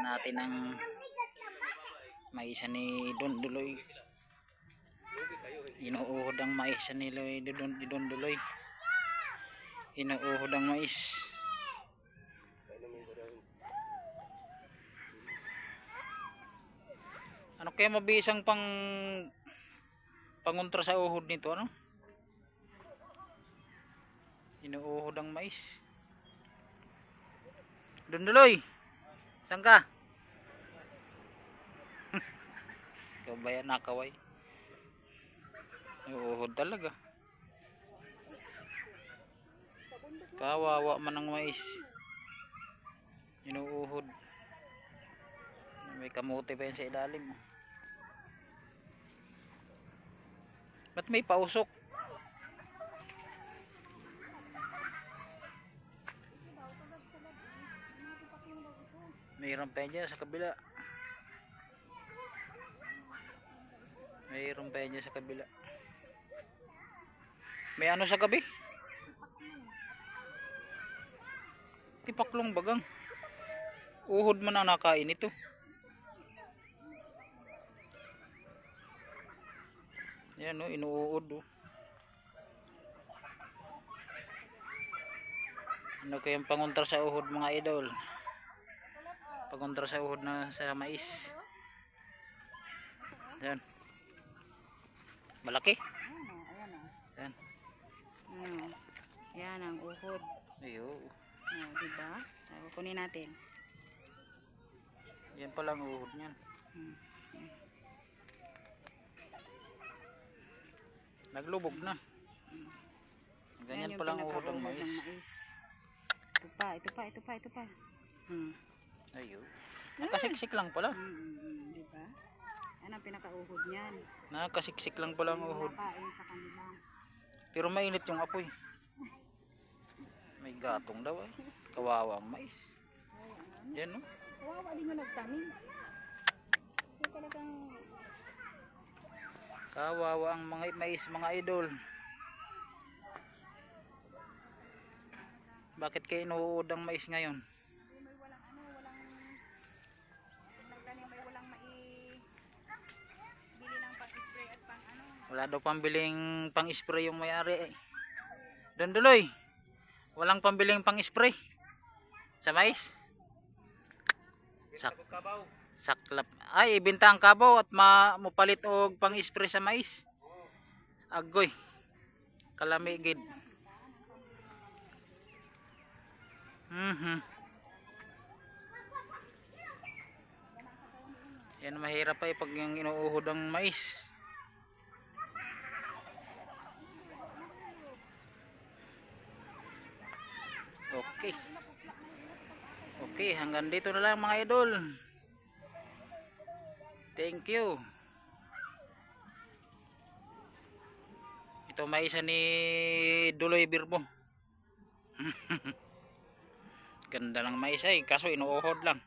natin ang maisa ni Don Duloy. Inuuhod ang maisa ni Don Duloy. Inuuhod ang mais. Ano kaya mabisang pangontra sa uhod nito, ano? Inuuhod ang mais. Don Duloy, saan ka? Ikaw ba yan nakaway? Inuuhod talaga. Kawawa man ang mais. Inuuhod. May kamote pa yan sa ilalim. Ba't may pausok? Mayroon pa yan dyan sa kabila. Mayroon pa yan dyan sa kabila. May ano sa gabi? Tipaklong bagang. Uhod man ang nakain ito. Yan o, inuuod o. Ano kayang pangontra sa uhod mga idol? Pangontra sa uhod na sa mais. Yan. Malaki. Yan. Yan ang uhod. Ayo. Diba? Kunin natin. Yan pala ang uhod niyan. Naglubog na. Ganyan pala ang uhod ng mais. Ito pa. Ayo. Nakasiksik lang pala. Diba? Yan ang pinakauhod niyan. Nakasiksik lang pala ang uhod. Nakain sa kanila. Pero mainit yung apoy. May gatong daw eh. Kawawa ang mais. Yan no? Kawawa din yung nagtanim. Yung talagang... Kawawa ang mga mais mga idol. Bakit kayo inuud ang mais ngayon? May walang nagtanim, may walang maibili ng pag-spray at pang ano. Wala daw pambiling pang-spray yung may-ari eh. Don Duloy, walang pambiling pang-spray sa mais? Saklap. Ay, ibenta ang kabaw at mapalit og pang-spray sa mais. Agoy. Kalamigid. Yan mahirap pa pag yung inuuhod ang mais. Okay, hanggang dito na lang mga idol. Thank you. Ito maisa ni Duloy Birbo. Ganda ng mais ay, kaso inuuhod lang.